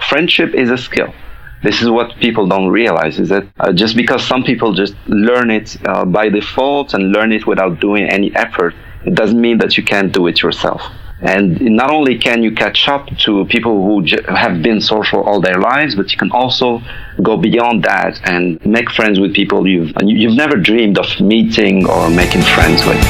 friendship is a skill. This is what people don't realize, is that just because some people just learn it by default and learn it without doing any effort, it doesn't mean that you can't do it yourself. And not only can you catch up to people who have been social all their lives, but you can also go beyond that and make friends with people you've never dreamed of meeting or making friends with.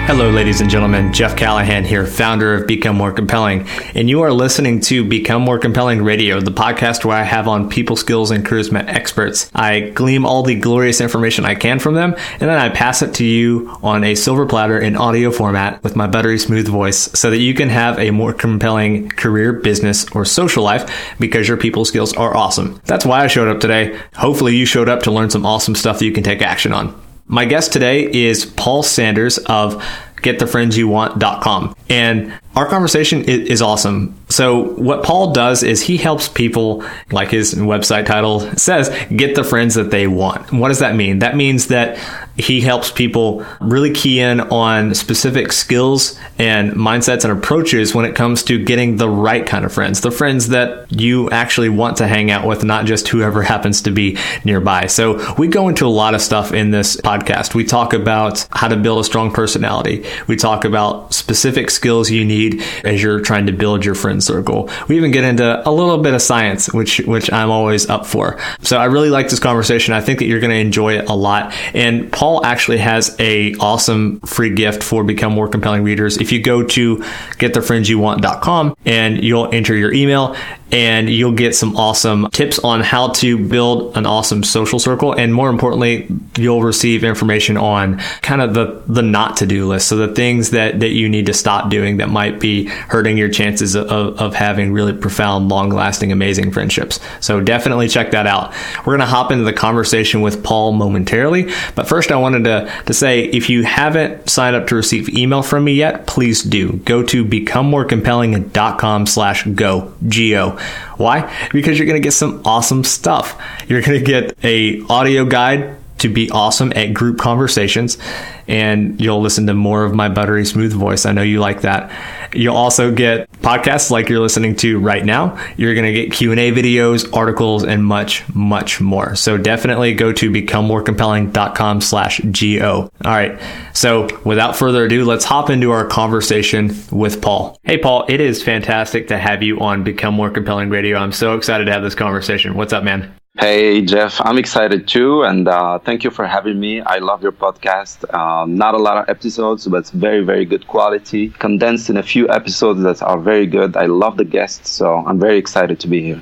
Hello, ladies and gentlemen. Jeff Callahan here, founder of Become More Compelling, and you are listening to Become More Compelling Radio, the podcast where I have on people skills and charisma experts. I glean all the glorious information I can from them, and then I pass it to you on a silver platter in audio format with my buttery smooth voice so that you can have a more compelling career, business, or social life because your people skills are awesome. That's why I showed up today. Hopefully you showed up to learn some awesome stuff that you can take action on. My guest today is Paul Sanders of GetTheFriendsYouWant.com. And our conversation is awesome. So what Paul does is he helps people, like his website title says, get the friends that they want. What does that mean? That means that he helps people really key in on specific skills and mindsets and approaches when it comes to getting the right kind of friends, the friends that you actually want to hang out with, not just whoever happens to be nearby. So we go into a lot of stuff in this podcast. We talk about how to build a strong personality. We talk about specific skills you need as you're trying to build your friend circle. We even get into a little bit of science, which I'm always up for. So I really like this conversation. I think that you're going to enjoy it a lot. And Paul actually has a awesome free gift for Become More Compelling readers. If you go to GetTheFriendsYouWant.com and you'll enter your email, and you'll get some awesome tips on how to build an awesome social circle. And more importantly, you'll receive information on kind of the not to do list. So the things that you need to stop doing that might be hurting your chances of having really profound, long lasting, amazing friendships. So definitely check that out. We're going to hop into the conversation with Paul momentarily. But first I wanted to say, if you haven't signed up to receive email from me yet, please do. Go to becomemorecompelling.com/go. G-O. Why? Because you're going to get some awesome stuff. You're going to get a audio guide to be awesome at group conversations, and you'll listen to more of my buttery smooth voice. I know you like that. You'll also get podcasts like you're listening to right now. You're going to get Q&A videos, articles, and much, much more. So definitely go to becomemorecompelling.com/go. All right. So without further ado, let's hop into our conversation with Paul. Hey, Paul, it is fantastic to have you on Become More Compelling Radio. I'm so excited to have this conversation. What's up, man? Hey, Jeff. I'm excited too, and thank you for having me. I love your podcast. Not a lot of episodes, but it's very, very good quality, condensed in a few episodes that are very good. I love the guests, so I'm very excited to be here.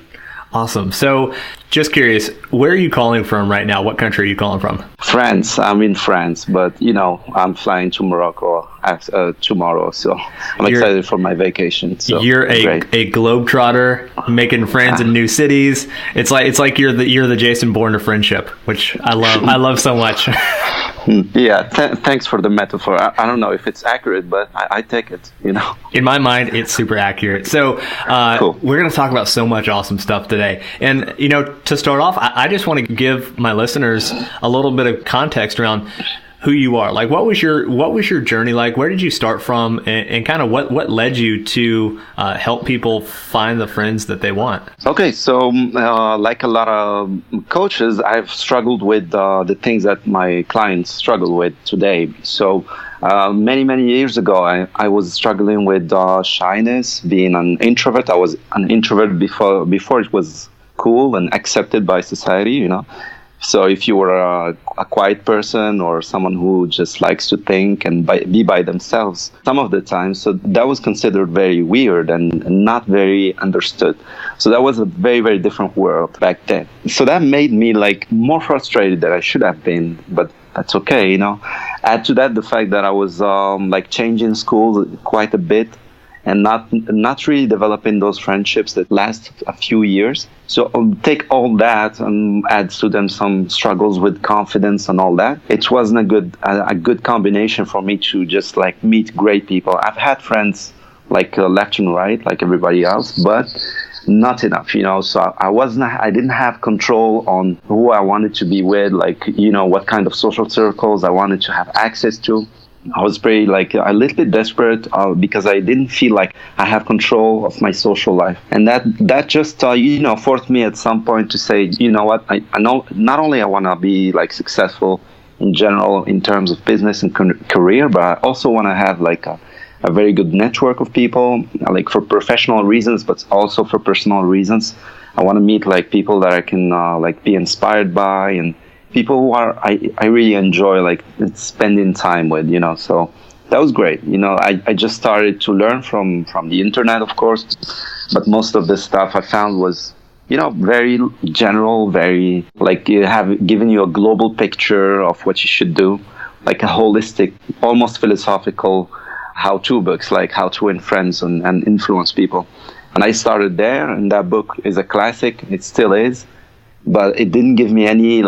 Awesome. So just curious, where are you calling from right now? What country are you calling from? France. I'm in France, but I'm flying to Morocco tomorrow, so I'm excited for my vacation. So you're a globetrotter, making friends in new cities. It's like you're the Jason Bourne of friendship, which I love. I love so much. Yeah, thanks for the metaphor. I don't know if it's accurate, but I take it, In my mind, it's super accurate. So cool. We're going to talk about so much awesome stuff today. And, to start off, I just want to give my listeners a little bit of context around who you are. Like, what was your journey like? Where did you start from? And kind of what led you to help people find the friends that they want? Okay, so like a lot of coaches, I've struggled with the things that my clients struggle with today. So many years ago, I was struggling with shyness, being an introvert. I was an introvert before it was cool and accepted by society, So if you were a quiet person or someone who just likes to think and be by themselves some of the time, so that was considered very weird and not very understood. So that was a very, very different world back then. So that made me more frustrated than I should have been, but that's okay, Add to that the fact that I was changing schools quite a bit and not really developing those friendships that last a few years. So take all that and add to them some struggles with confidence and all that. It wasn't a good combination for me to just meet great people. I've had friends left and right, like everybody else, but not enough, so I didn't have control on who I wanted to be with, like, what kind of social circles I wanted to have access to. I was very, like, a little bit desperate because I didn't feel like I have control of my social life. And that just, forced me at some point to say, you know what, I know not only I want to be, like, successful in general in terms of business and career, but I also want to have, like, a very good network of people, like, for professional reasons, but also for personal reasons. I want to meet, like, people that I can, like, be inspired by, and people who I really enjoy, like, spending time with, so that was great. I just started to learn from the internet, of course, but most of the stuff I found was, very general, very, like, given you a global picture of what you should do, like a holistic, almost philosophical how-to books, like How to Win Friends and Influence People. And I started there, and that book is a classic. It still is. But it didn't give me any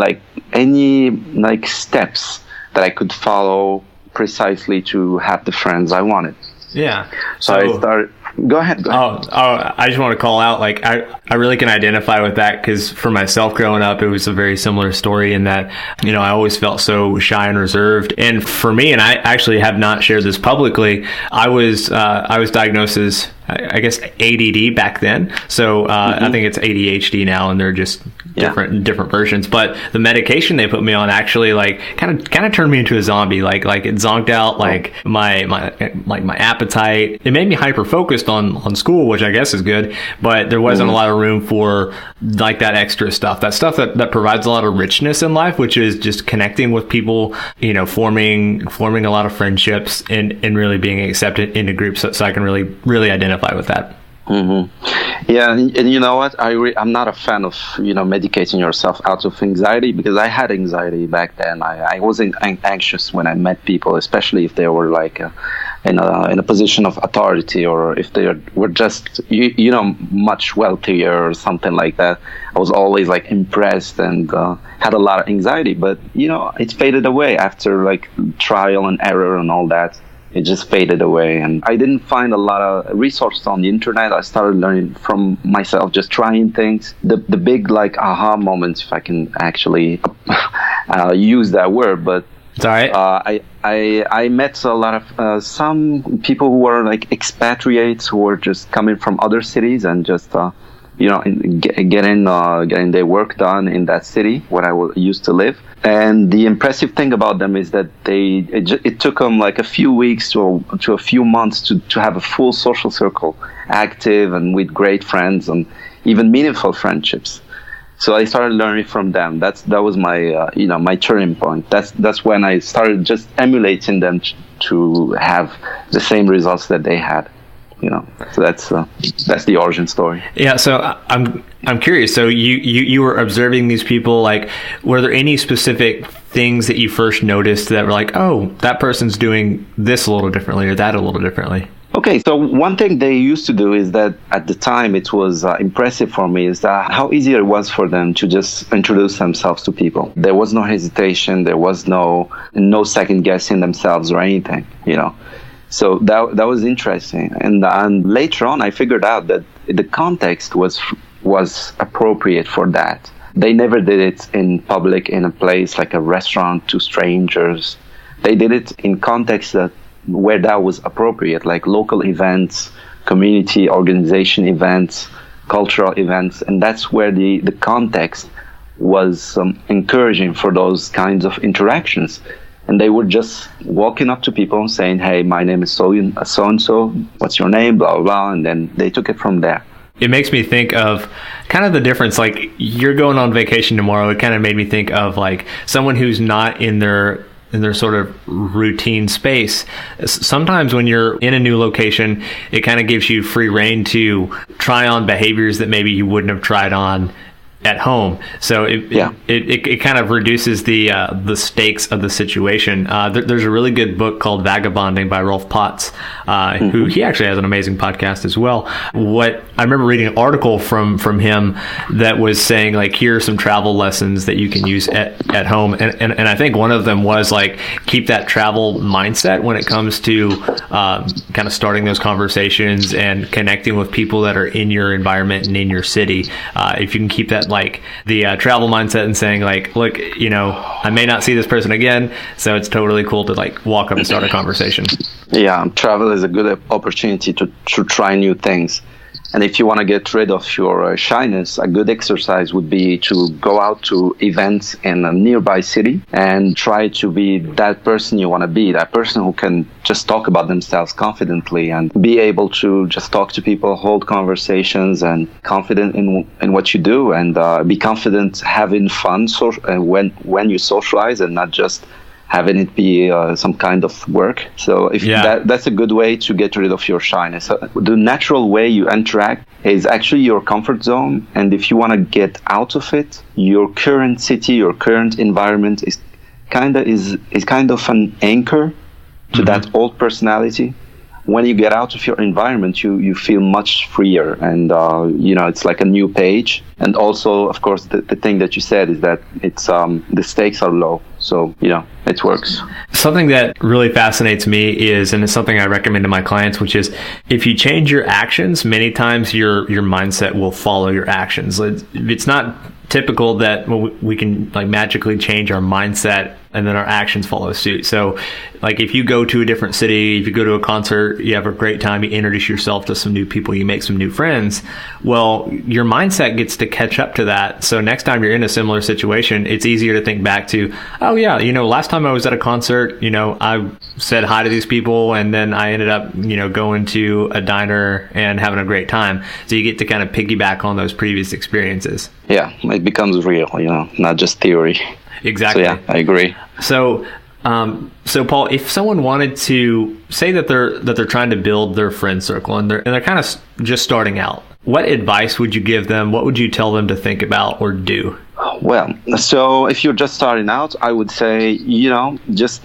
steps that I could follow precisely to have the friends I wanted. Yeah. So I started. Go ahead. Oh, I just want to call out, like, I really can identify with that, because for myself growing up, it was a very similar story in that, I always felt so shy and reserved. And for me, and I actually have not shared this publicly, I was diagnosed as, I guess, ADD back then. So I think it's ADHD now, and they're just different versions. But the medication they put me on actually, like, kind of turned me into a zombie. Like it zonked out like my appetite. It made me hyper focused on school, which I guess is good. But there wasn't a lot of room for, like, that extra stuff, that provides a lot of richness in life, which is just connecting with people, forming a lot of friendships, and really being accepted into groups. So I can really identify with that. Mm-hmm. Yeah, and you know what? I'm not a fan of medicating yourself out of anxiety, because I had anxiety back then. I wasn't anxious when I met people, especially if they were, like, in a position of authority, or if they were just much wealthier or something like that. I was always, like, impressed and had a lot of anxiety, but it faded away after, like, trial and error and all that. It just faded away, and I didn't find a lot of resources on the internet. I started learning from myself, just trying things. The big, like, aha moments, if I can actually use that word, but it's all right. I met a lot of some people who were, like, expatriates who were just coming from other cities and just getting their work done in that city where I used to live. And the impressive thing about them is that it took them, like, a few weeks to a few months to have a full social circle, active and with great friends and even meaningful friendships. So I started learning from them. That was my my turning point. That's when I started just emulating them to have the same results that they had. So that's the origin story. Yeah. So I'm curious. So you were observing these people. Like, were there any specific things that you first noticed that were like, oh, that person's doing this a little differently, or that a little differently? Okay, so one thing they used to do is that at the time it was impressive for me is that how easy it was for them to just introduce themselves to people. There was no hesitation. There was no second guessing themselves or anything. So that was interesting, and later on I figured out that the context was appropriate for that. They never did it in public, in a place like a restaurant to strangers. They did it in context where that was appropriate, like local events, community organization events, cultural events, and that's where the context was encouraging for those kinds of interactions. And they were just walking up to people saying, hey, my name is so-and-so, what's your name, blah, blah, blah, and then they took it from there. It makes me think of kind of the difference, like, you're going on vacation tomorrow. It kind of made me think of, like, someone who's not in their sort of routine space. Sometimes when you're in a new location, it kind of gives you free rein to try on behaviors that maybe you wouldn't have tried on at home. So it kind of reduces the stakes of the situation. There's a really good book called Vagabonding by Rolf Potts, who he actually has an amazing podcast as well. What I remember reading an article from him that was saying, like, here are some travel lessons that you can use at home. And I think one of them was, like, keep that travel mindset when it comes to kind of starting those conversations and connecting with people that are in your environment and in your city. If you can keep that, like, the travel mindset and saying, like, look, you know, I may not see this person again, so it's totally cool to, like, walk up and start a conversation. Yeah, travel is a good opportunity to try new things. And if you want to get rid of your shyness, a good exercise would be to go out to events in a nearby city and try to be that person you want to be, that person who can just talk about themselves confidently and be able to just talk to people, hold conversations, and confident in what you do, and be confident having fun when you socialize and not just having it be some kind of work. So that's a good way to get rid of your shyness. The natural way you interact is actually your comfort zone. And if you want to get out of it, your current city, your current environment is kind of an anchor to that old personality. When you get out of your environment, you feel much freer, and it's like a new page. And also, of course, the thing that you said is that it's the stakes are low, so it works. Something that really fascinates me is, and it's something I recommend to my clients, which is if you change your actions, many times your mindset will follow your actions. It's not typical that we can, like, magically change our mindset and then our actions follow suit. So, like, if you go to a different city, if you go to a concert, you have a great time, you introduce yourself to some new people, you make some new friends, well, your mindset gets to catch up to that. So next time you're in a similar situation, it's easier to think back to, oh yeah, last time I was at a concert, I said hi to these people, and then I ended up, going to a diner and having a great time. So you get to kind of piggyback on those previous experiences. Yeah, it becomes real, not just theory. Exactly. So, yeah, I agree. So Paul, if someone wanted to say that they're trying to build their friend circle and they're kind of just starting out, what advice would you give them? What would you tell them to think about or do? Well, so if you're just starting out, I would say, just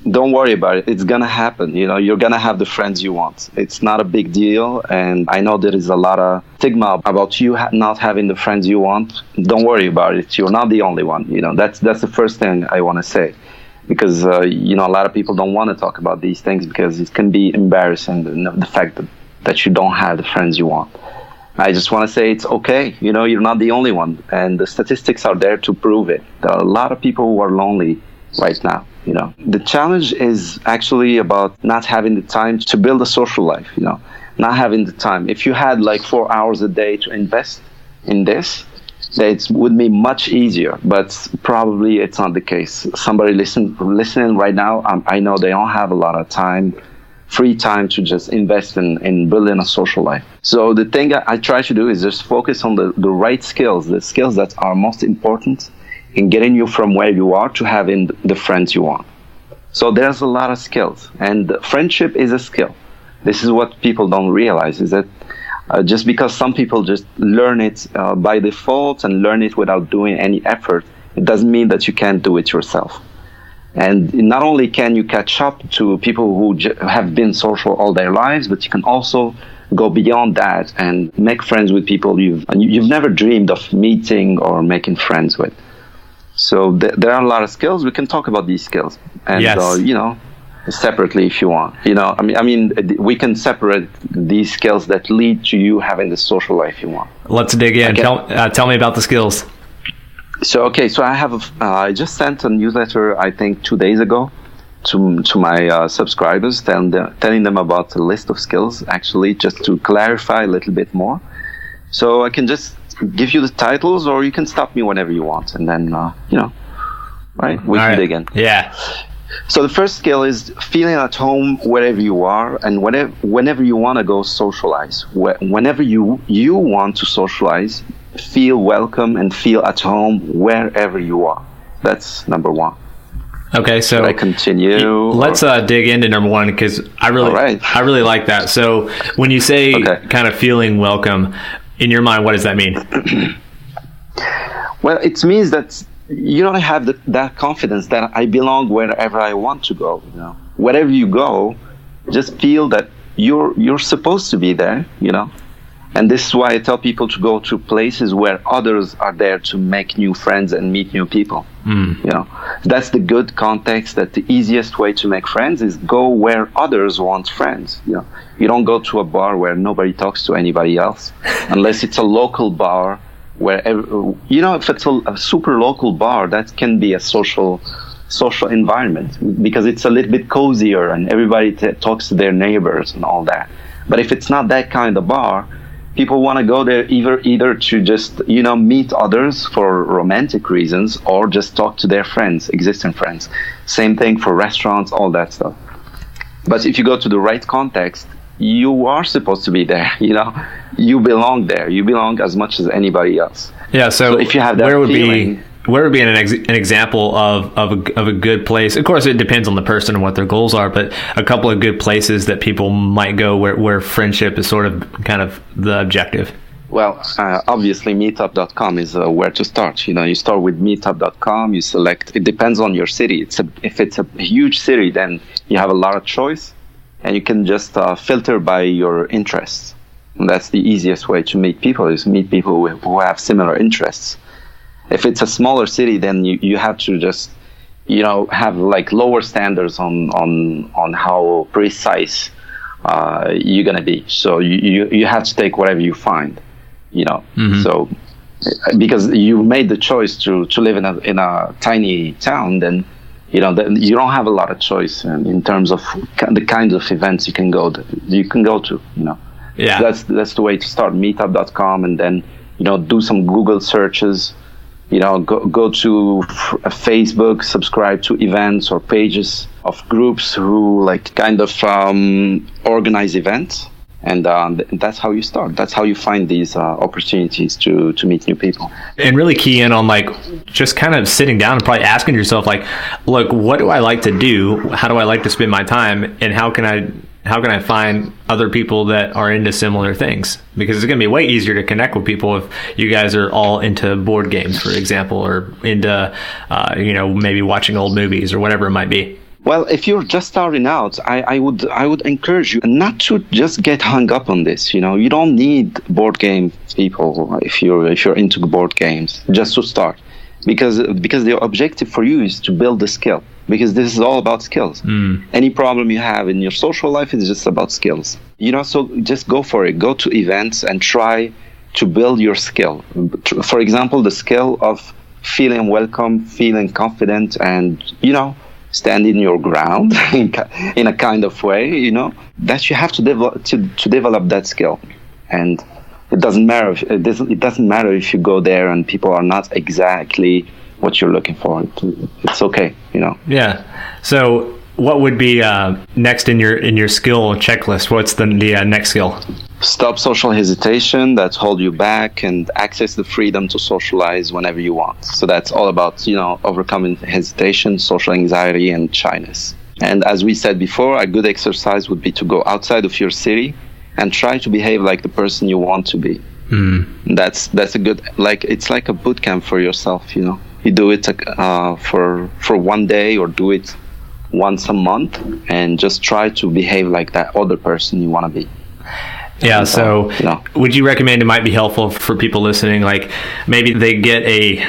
don't worry about it. It's going to happen. You're going to have the friends you want. It's not a big deal. And I know there is a lot of stigma about you not having the friends you want. Don't worry about it. You're not the only one. That's the first thing I want to say. Because, a lot of people don't want to talk about these things because it can be embarrassing, the fact that you don't have the friends you want. I just want to say it's okay. You're not the only one. And the statistics are there to prove it. There are a lot of people who are lonely right now. The challenge is actually about not having the time to build a social life, not having the time. If you had like 4 hours a day to invest in this, it would be much easier, but probably it's not the case. Somebody listening right now, I know they don't have a lot of time, free time to just invest in building a social life. So the thing I try to do is just focus on the right skills, the skills that are most important in getting you from where you are to having the friends you want. So there's a lot of skills, and friendship is a skill. This is what people don't realize, is that just because some people just learn it by default and learn it without doing any effort, it doesn't mean that you can't do it yourself. And not only can you catch up to people who have been social all their lives, but you can also go beyond that and make friends with people you've never dreamed of meeting or making friends with. So there are a lot of skills. We can talk about these skills, and yes. Separately if you want. I mean, we can separate these skills that lead to you having the social life you want. Let's dig in. Okay. Tell me about the skills. So I just sent a newsletter, I think 2 days ago, to my subscribers, telling them about a list of skills, actually, just to clarify a little bit more. So I can just give you the titles, or you can stop me whenever you want, and then right, we can dig in. Yeah. So the first skill is feeling at home wherever you are, and whenever you want to go socialize. Whenever you want to socialize, feel welcome and feel at home wherever you are. That's number one. Okay, so should I continue? Let's dig into number one, because I really like that. So when you say kind of feeling welcome, in your mind, what does that mean? Well, it means that you don't have that confidence that I belong wherever I want to go. You know, wherever you go, just feel that you're supposed to be there. You know, and this is why I tell people to go to places where others are there to make new friends and meet new people. You know, that's the good context. That the easiest way to make friends is go where others want friends. You know, you don't go to a bar where nobody talks to anybody else, unless it's a local bar. Where, you know, if it's a super local bar, that can be a social environment because it's a little bit cozier and everybody talks to their neighbors and all that. But if it's not that kind of bar, people want to go there either to just, you know, meet others for romantic reasons or just talk to their friends, existing friends. Same thing for restaurants, all that stuff. But if you go to the right context, you are supposed to be there, you know. You belong there. You belong as much as anybody else. Yeah. So if you have that where would feeling, be an example of a good place? Of course, it depends on the person and what their goals are, but a couple of good places that people might go where friendship is sort of kind of the objective. Well, obviously, meetup.com is where to start. You know, you start with meetup.com. You select. It depends on your city. If it's a huge city, then you have a lot of choice, and you can just filter by your interests. And that's the easiest way to meet people, is meet people who have similar interests. If it's a smaller city, then you have to just, you know, have like lower standards on how precise you're gonna be. So you have to take whatever you find, you know. So because you made the choice to live in a tiny town, then you know you don't have a lot of choice in terms of the kinds of events you can go to. You know. Yeah, that's the way to start. Meetup.com, and then, you know, do some Google searches. You know, go to Facebook, subscribe to events or pages of groups who like kind of organize events, and that's how you start. That's how you find these opportunities to meet new people. And really key in on like just kind of sitting down and probably asking yourself like, look, what do I like to do? How do I like to spend my time? And how can I find other people that are into similar things? Because it's going to be way easier to connect with people if you guys are all into board games, for example, or into, you know, maybe watching old movies or whatever it might be. Well, if you're just starting out, I would encourage you not to just get hung up on this. You know, you don't need board game people if you're into board games just to start, because the objective for you is to build the skill. Because this is all about skills. Any problem you have in your social life is just about skills. You know, so just go for it. Go to events and try to build your skill. For example, the skill of feeling welcome, feeling confident, and, you know, standing your ground in a kind of way, you know, that you have to develop that skill. And it doesn't matter if you go there and people are not exactly what you're looking for. It's okay, you know. Yeah. So what would be next in your skill checklist? What's the next skill? Stop social hesitation that hold you back and access the freedom to socialize whenever you want. So that's all about, you know, overcoming hesitation, social anxiety, and shyness. And as we said before, a good exercise would be to go outside of your city and try to behave like the person you want to be. That's a good, like, it's like a boot camp for yourself, you know. You do it for one day or do it once a month and just try to behave like that other person you want to be. Yeah, so you know, would you recommend, it might be helpful for people listening, like maybe they get a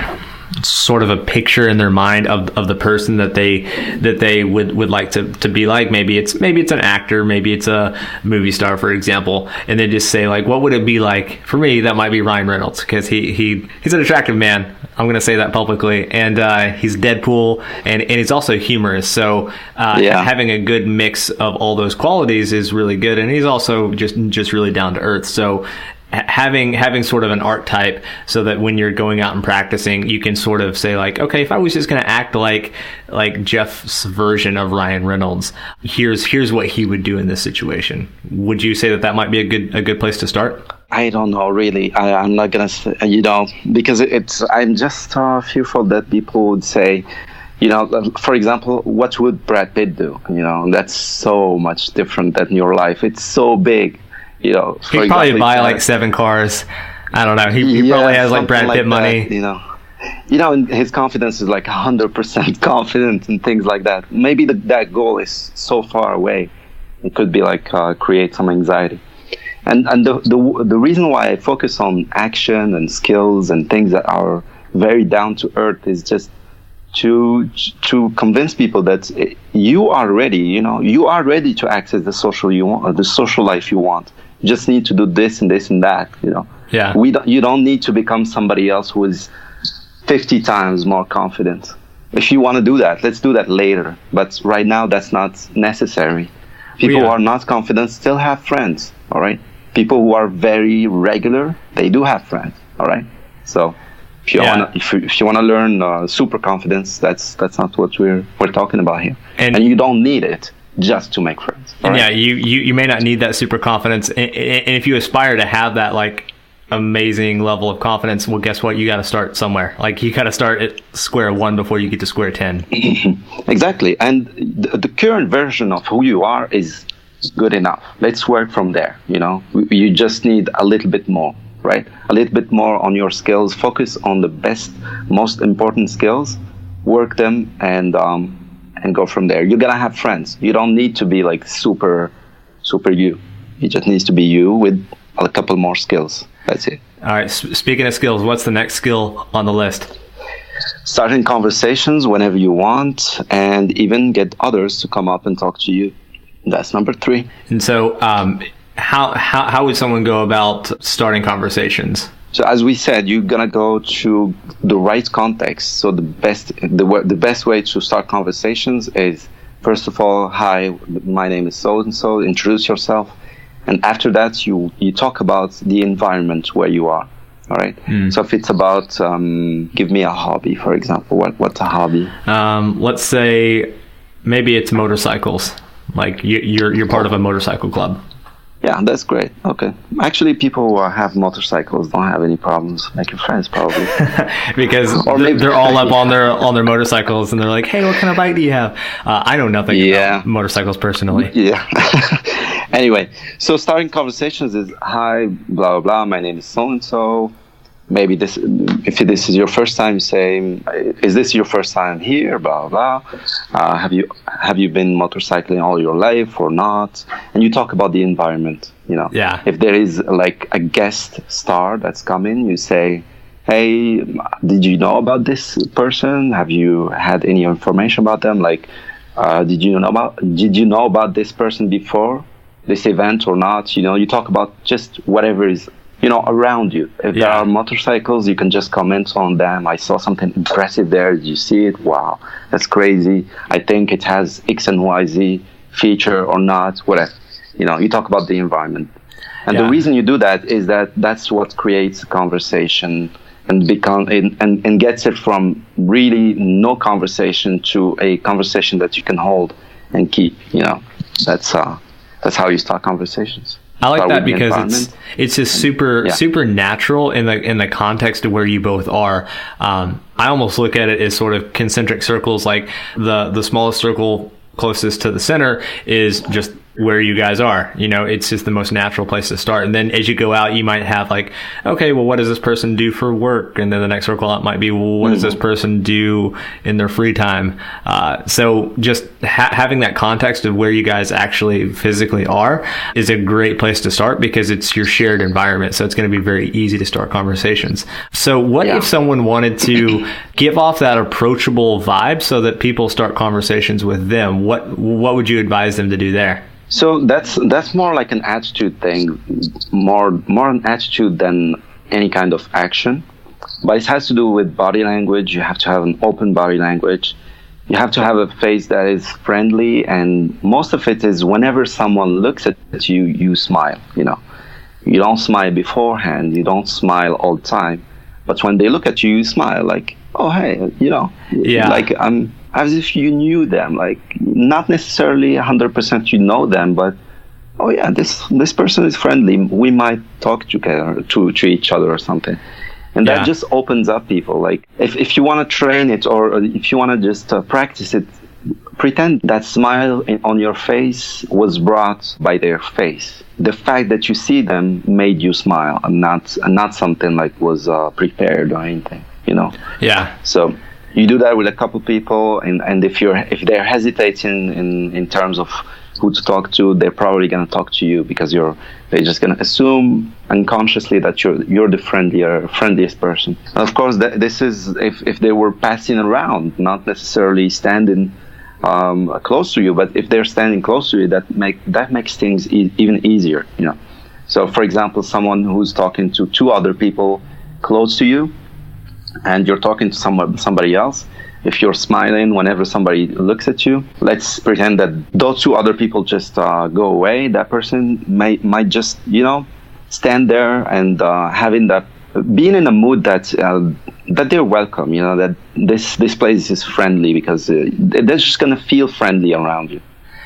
sort of a picture in their mind of the person that they would like to be like. Maybe it's an actor, maybe it's a movie star, for example, and they just say like, what would it be like for me? That might be Ryan Reynolds, because he's an attractive man. I'm going to say that publicly, and he's Deadpool, and he's also humorous. So having a good mix of all those qualities is really good, and he's also just really down to earth. So having sort of an archetype, so that when you're going out and practicing, you can sort of say like, okay, if I was just going to act like Jeff's version of Ryan Reynolds, here's what he would do in this situation. Would you say that might be a good place to start? I don't know, really. I'm not gonna say, you know, because I'm just fearful that people would say, you know, for example, what would Brad Pitt do? You know, that's so much different than your life. It's so big. You know, he'd probably buy like 7 cars. I don't know. He probably has like Brad Pitt money. You know, And his confidence is like 100% confident and things like that. Maybe that goal is so far away. It could be like create some anxiety. And the reason why I focus on action and skills and things that are very down to earth is just to convince people that you are ready. You are ready to access the social you want, the social life you want. You just need to do this and this and that. Yeah. You don't need to become somebody else who is 50 times more confident. If you want to do that, let's do that later. But right now, that's not necessary. People who are not confident still have friends, all right? People who are very regular, they do have friends, all right? So if you want to learn super confidence, that's not what we're talking about here. And you don't need it just to make friends. And right? you may not need that super confidence. And if you aspire to have that like amazing level of confidence, well, guess what? You got to start somewhere. Like you got to start at square one before you get to square 10. Exactly. And the current version of who you are is good enough. Let's work from there. You just need a little bit more, right? A little bit more on your skills. Focus on the best, most important skills. Work them and go from there. You're gonna have friends. You don't need to be like super you. You just need to be you with a couple more skills. That's it. All right. Speaking of skills, what's the next skill on the list? Starting conversations whenever you want, and even get others to come up and talk to you. That's number 3. And so, how would someone go about starting conversations? So, as we said, you're gonna go to the right context. So, the best way to start conversations is, first of all, hi, my name is so and so. Introduce yourself. And after that, you talk about the environment where you are, all right? So if it's about, give me a hobby, for example. What's a hobby? Let's say maybe it's motorcycles. Like you're part of a motorcycle club. Yeah, that's great. Okay. Actually, people who have motorcycles don't have any problems making friends, probably. Because they're all up on their motorcycles, and they're like, hey, what kind of bike do you have? I know nothing about motorcycles personally. Yeah. Anyway, so starting conversations is, hi, blah, blah, blah, my name is so-and-so. Maybe if this is your first time, say, is this your first time here, blah, blah. Have you been motorcycling all your life or not? And you talk about the environment, Yeah. If there is like a guest star that's coming, you say, hey, did you know about this person? Have you had any information about them? Like, did you know about this person before this event or not? You talk about just whatever is around you. If there are motorcycles, you can just comment on them. I saw something impressive there. Did you see it? Wow, that's crazy. I think it has X and Y, Z feature or not, whatever. You talk about the environment. And the reason you do that is that's what creates a conversation and gets it from really no conversation to a conversation that you can hold and keep. That's how you start conversations. I like that because it's just super natural in the context of where you both are. I almost look at it as sort of concentric circles. Like the smallest circle closest to the center is just where you guys are. It's just the most natural place to start. And then as you go out, you might have like, okay, well, what does this person do for work? And then the next circle out might be, well, what does this person do in their free time? So just having that context of where you guys actually physically are is a great place to start because it's your shared environment. So it's going to be very easy to start conversations. So what if someone wanted to give off that approachable vibe so that people start conversations with them? What would you advise them to do there? So that's more like an attitude thing, more an attitude than any kind of action. But it has to do with body language. You have to have an open body language. You have to have a face that is friendly, and most of it is whenever someone looks at you, you smile. You don't smile beforehand. You don't smile all the time. But when they look at you, you smile like, oh, hey, like as if you knew them, like not necessarily 100% you know them, but oh yeah, this person is friendly. We might talk together to each other or something. And that just opens up people. Like if you want to train it or if you want to just practice it, pretend that smile on your face was brought by their face. The fact that you see them made you smile and not something like was prepared or anything. Yeah. So you do that with a couple people, and if they're hesitating in terms of who to talk to, they're probably going to talk to you because they're just going to assume unconsciously that you're the friendliest person. And of course, this is if they were passing around, not necessarily standing close to you, but if they're standing close to you, that makes things even easier. So, for example, someone who's talking to two other people close to you, and you're talking to somebody else. If you're smiling whenever somebody looks at you, let's pretend that those two other people just go away. That person might just, stand there and being in a mood that they're welcome, that this place is friendly because they're just going to feel friendly around you.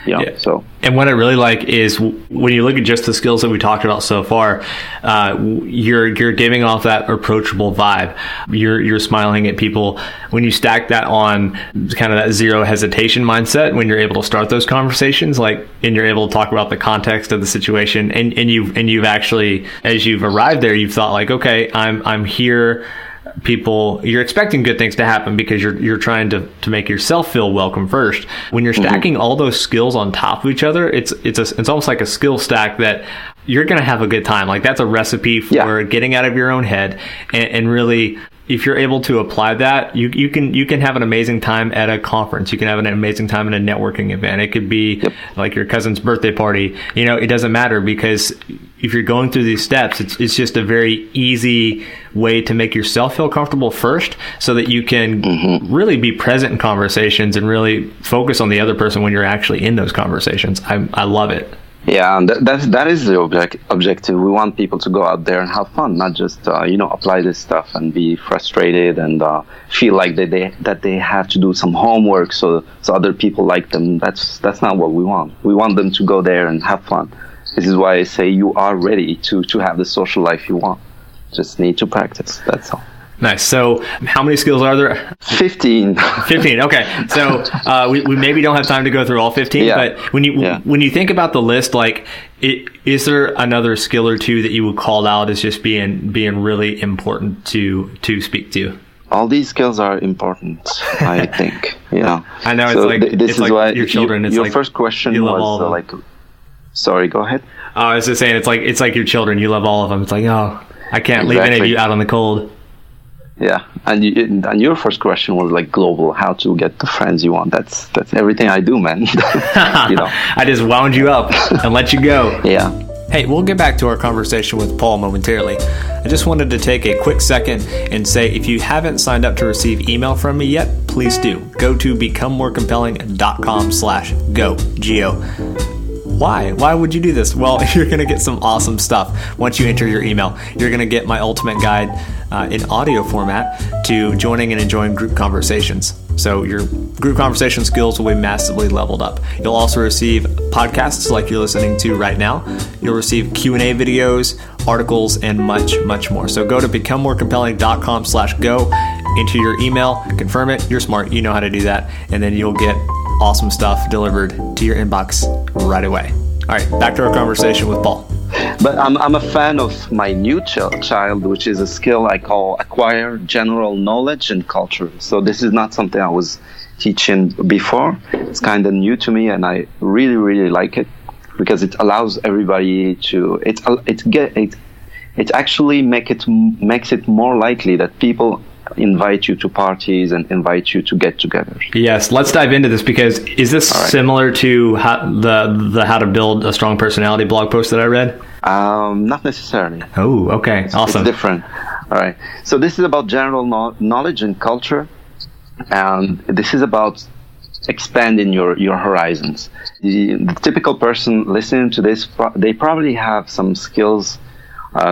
Yeah. So, and what I really like is when you look at just the skills that we talked about so far, you're giving off that approachable vibe. You're smiling at people. When you stack that on kind of that zero hesitation mindset, when you're able to start those conversations, and you're able to talk about the context of the situation, and you've actually, as you've arrived there, you've thought okay, I'm here. People, you're expecting good things to happen because you're trying to make yourself feel welcome first. When you're stacking all those skills on top of each other, it's almost like a skill stack that you're going to have a good time. That's a recipe for getting out of your own head and really, if you're able to apply that, you can have an amazing time at a conference. You can have an amazing time at a networking event. It could be like your cousin's birthday party. It doesn't matter, because if you're going through these steps, it's just a very easy way to make yourself feel comfortable first, so that you can really be present in conversations and really focus on the other person when you're actually in those conversations. I love it. Yeah, and that is the objective. We want people to go out there and have fun, not just apply this stuff and be frustrated and feel like that they have to do some homework so other people like them. That's not what we want. We want them to go there and have fun. This is why I say you are ready to have the social life you want. Just need to practice. That's all. Nice. So how many skills are there? 15. 15. Okay. So we maybe don't have time to go through all 15, but when you think about the list, is there another skill or two that you would call out as just being really important to speak to? All these skills are important, I think. I know, so it's like why your children. Your first question was sorry, go ahead. I was just saying, it's like your children. You love all of them. It's like, I can't leave any of you out on the cold. Yeah, and your first question was global, how to get the friends you want. That's everything I do, man. I just wound you up and let you go. Yeah. Hey, we'll get back to our conversation with Paul momentarily. I just wanted to take a quick second and say, if you haven't signed up to receive email from me yet, please do. Go to becomemorecompelling.com/go. G-O. Why would you do this? Well, you're going to get some awesome stuff once you enter your email. You're going to get my ultimate guide in audio format to joining and enjoying group conversations. So your group conversation skills will be massively leveled up. You'll also receive podcasts like you're listening to right now. You'll receive Q&A videos, articles, and much, much more. So go to becomemorecompelling.com/go, enter your email, confirm it. You're smart. You know how to do that. And then you'll get awesome stuff delivered to your inbox right away. All right, back to our conversation with Paul. But I'm a fan of my new child, which is a skill I call acquire general knowledge and culture. So this is not something I was teaching before. It's kind of new to me, and I really, really like it because it allows everybody to. It actually makes it more likely that people invite you to parties and invite you to get-togethers. Yes, let's dive into this, because is this similar to how to build a strong personality blog post that I read? Not necessarily. Oh, okay, awesome. It's different. All right. So this is about general knowledge and culture, and this is about expanding your horizons. The typical person listening to this, they probably have some skills.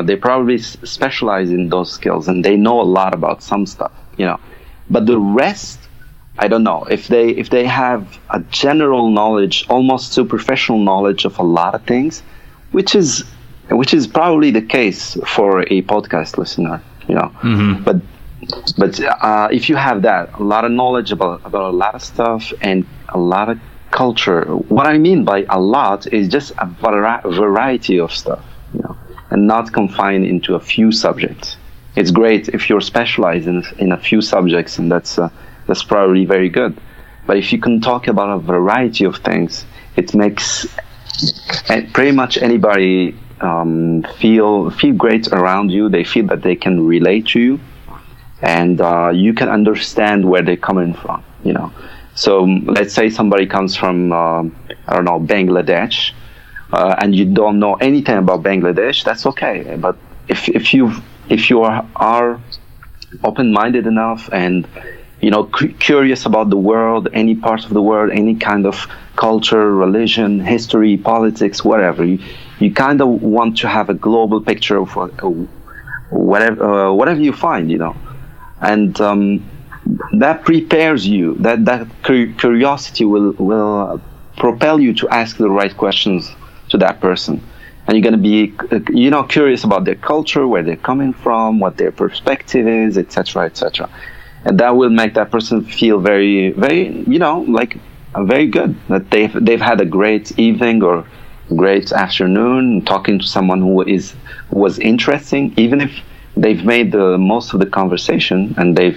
They probably specialize in those skills, and they know a lot about some stuff, But the rest, I don't know. If they have a general knowledge, almost superficial knowledge of a lot of things, which is probably the case for a podcast listener, Mm-hmm. But if you have that, a lot of knowledge about a lot of stuff and a lot of culture. What I mean by a lot is just a variety of stuff, and not confined into a few subjects. It's great if you're specialized in a few subjects, and that's probably very good. But if you can talk about a variety of things, it makes pretty much anybody feel great around you. They feel that they can relate to you, and you can understand where they're coming from. So let's say somebody comes from Bangladesh, and you don't know anything about Bangladesh. That's okay. But if you are open-minded enough and curious about the world, any part of the world, any kind of culture, religion, history, politics, whatever, you kind of want to have a global picture of whatever you find, and that prepares you. That curiosity will propel you to ask the right questions to that person, and you're going to be curious about their culture, where they're coming from, what their perspective is, etc., etc. And that will make that person feel very, very, very good, that they've had a great evening or great afternoon talking to someone who was interesting, even if they've made the most of the conversation and they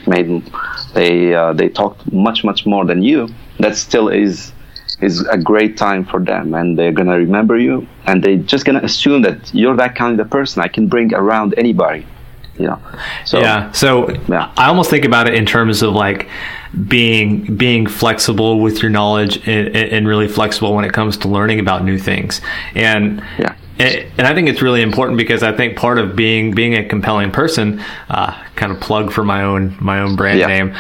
talked much more than you. That still is a great time for them, and they're gonna remember you, and they're just gonna assume that you're that kind of person I can bring around anybody. So I almost think about it in terms of like being flexible with your knowledge and really flexible when it comes to learning about new things. And I think it's really important, because I think part of being a compelling person, kind of plug for my own brand name,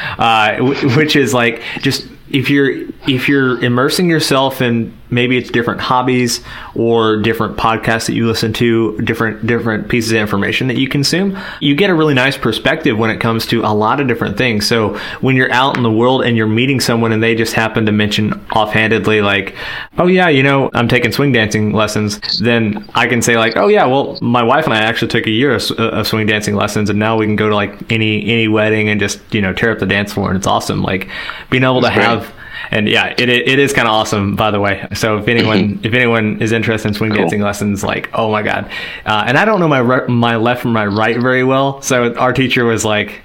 which is like, just if you're immersing yourself in, maybe it's different hobbies or different podcasts that you listen to, different pieces of information that you consume, you get a really nice perspective when it comes to a lot of different things. So when you're out in the world and you're meeting someone and they just happen to mention offhandedly like, oh yeah, I'm taking swing dancing lessons, then I can say like, oh yeah, well, my wife and I actually took a year of swing dancing lessons, and now we can go to like any wedding and just tear up the dance floor, and it's awesome. Like being able to have. And yeah, it is kind of awesome, by the way. So if anyone is interested in swing dancing lessons, like, oh my God. And I don't know my left from my right very well. So our teacher was like,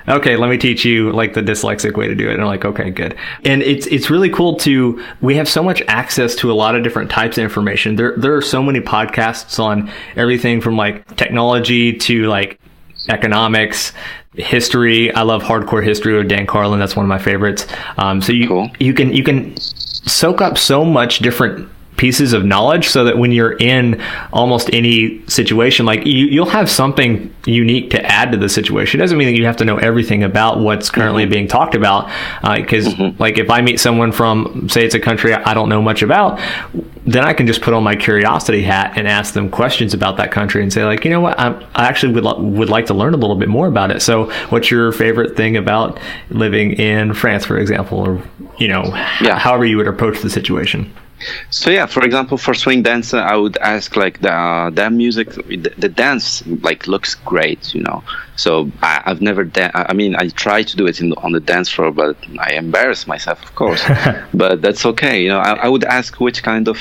okay, let me teach you like the dyslexic way to do it. And I'm like, okay, good. And it's really cool we have so much access to a lot of different types of information. There are so many podcasts on everything from like technology to like economics, history. I love hardcore history with Dan Carlin. That's one of my favorites. So you can soak up so much different pieces of knowledge, so that when you're in almost any situation, like you'll have something unique to add to the situation. It doesn't mean that you have to know everything about what's currently being talked about, because like if I meet someone from, say it's a country I don't know much about, then I can just put on my curiosity hat and ask them questions about that country and say like, you know what, I actually would like to learn a little bit more about it. So what's your favorite thing about living in France, for example, or however you would approach the situation? So for example, for swing dance, I would ask like the music, the dance like looks great, So I've never I try to do it on the dance floor, but I embarrass myself, of course. But that's okay. I would ask which kind of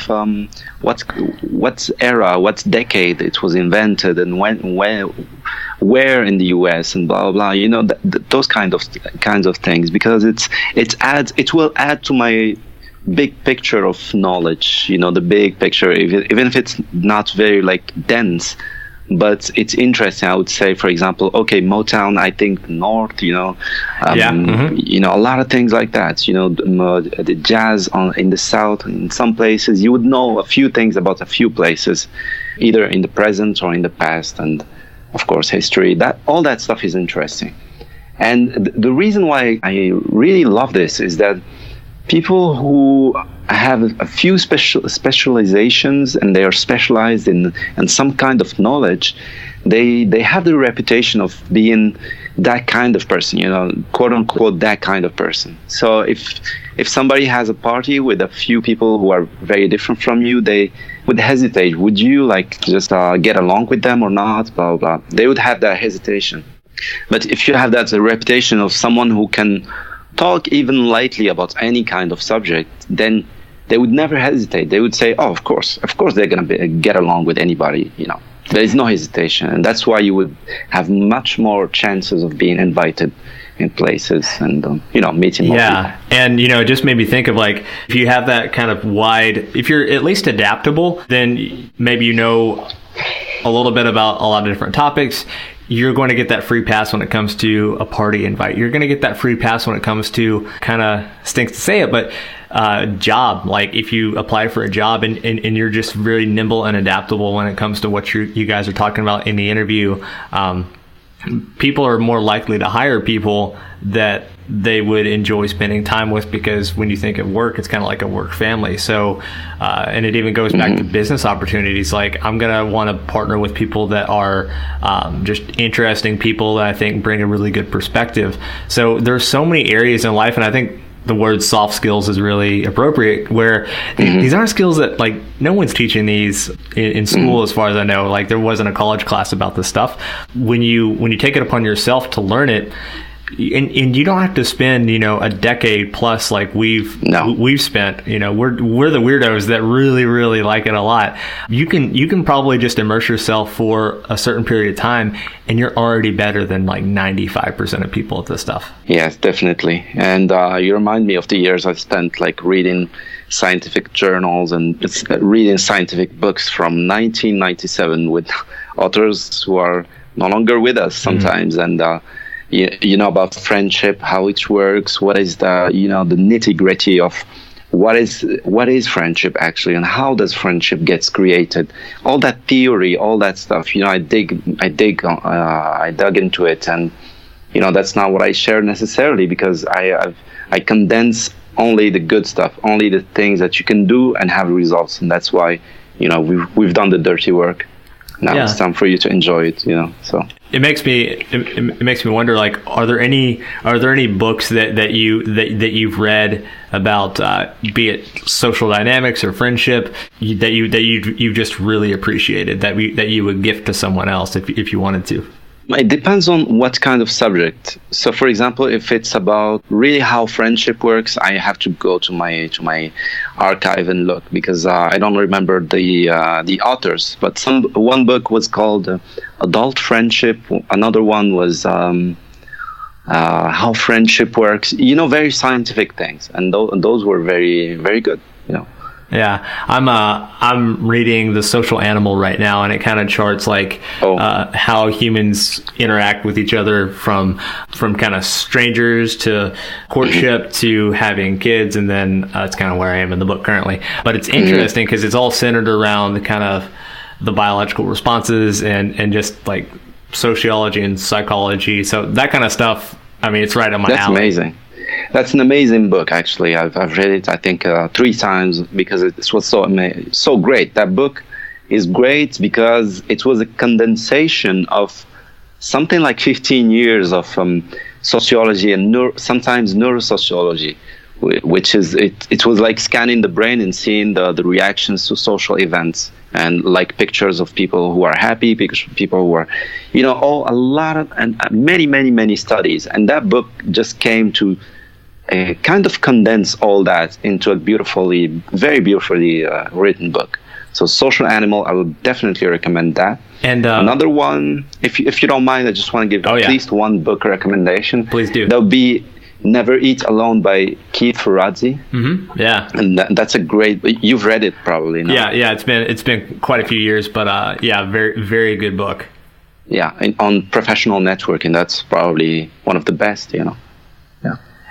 what era, what decade it was invented, and where in the US, and blah blah blah. Those kinds of things, because it will add to my big picture of knowledge, the big picture, even if it's not very like dense, but it's interesting. I would say, for example, okay, Motown, I think North, a lot of things like that, the jazz in the South, in some places, you would know a few things about a few places, either in the present or in the past, and of course history. All that stuff is interesting. And the reason why I really love this is that people who have a few specializations and they are specialized in some kind of knowledge, they have the reputation of being that kind of person, quote unquote, that kind of person. So if somebody has a party with a few people who are very different from you, they would hesitate. Would you like just get along with them or not? Blah, blah, blah. They would have that hesitation. But if you have that reputation of someone who can talk even lightly about any kind of subject, then they would never hesitate. They would say, oh, of course they're going to get along with anybody, There is no hesitation, and that's why you would have much more chances of being invited in places and meeting more people. And it just made me think of, like, if you have that kind of wide, if you're at least adaptable, then maybe a little bit about a lot of different topics. You're going to get that free pass when it comes to a party invite. You're going to get that free pass when it comes to, kind of stinks to say it, but job. Like, if you apply for a job and you're just very nimble and adaptable when it comes to what you guys are talking about in the interview, people are more likely to hire people that they would enjoy spending time with, because when you think of work, it's kind of like a work family. So, and it even goes back to business opportunities. Like, I'm going to want to partner with people that are just interesting people that I think bring a really good perspective. So there's so many areas in life, and I think the word soft skills is really appropriate, where these aren't skills that, like, no one's teaching these in school, as far as I know. Like, there wasn't a college class about this stuff. When you take it upon yourself to learn it, and you don't have to spend a decade plus like we've spent. We're the weirdos that really, really like it a lot. You can probably just immerse yourself for a certain period of time, and you're already better than like 95% of people at this stuff. Yes, definitely. And you remind me of the years I spent like reading scientific journals and reading scientific books from 1997 with authors who are no longer with us sometimes. And about friendship, how it works, what is the the nitty-gritty of what is friendship actually, and how does friendship gets created, all that theory, all that stuff. I dug into it, and that's not what I share necessarily, because I condense only the good stuff, only the things that you can do and have results, and that's why we've done the dirty work. Now it's time for you to enjoy it, so. It makes me wonder, like, are there any books that you've read about, be it social dynamics or friendship, that you've just really appreciated, that you would gift to someone else if you wanted to? It depends on what kind of subject. So, for example, if it's about really how friendship works, I have to go to my archive and look, because I don't remember the authors. But one book was called Adult Friendship. Another one was How Friendship Works. Very scientific things, and those were very, very good. Yeah, I'm reading The Social Animal right now, and it kind of charts like how humans interact with each other from kind of strangers to courtship to having kids, and then it's kind of where I am in the book currently. But it's interesting because it's all centered around the kind of the biological responses and just like sociology and psychology. So that kind of stuff, I mean, it's right on my alley. That's amazing. That's an amazing book, actually. I've read it, I think, 3 times, because it was so great. That book is great because it was a condensation of something like 15 years of sociology and sometimes neurosociology, which is it was like scanning the brain and seeing the reactions to social events, and like pictures of people who are happy, people who are, a lot of, and many studies. And that book just came to kind of condense all that into a very beautifully written book. So Social Animal, I would definitely recommend that. And another one, if you don't mind, I just want to give at least one book recommendation. Please do. That would be Never Eat Alone by Keith Ferrazzi. Mm-hmm. Yeah. And that's a great, you've read it probably, no? Yeah, it's been quite a few years, but very, very good book. Yeah, on professional networking, that's probably one of the best, Yeah.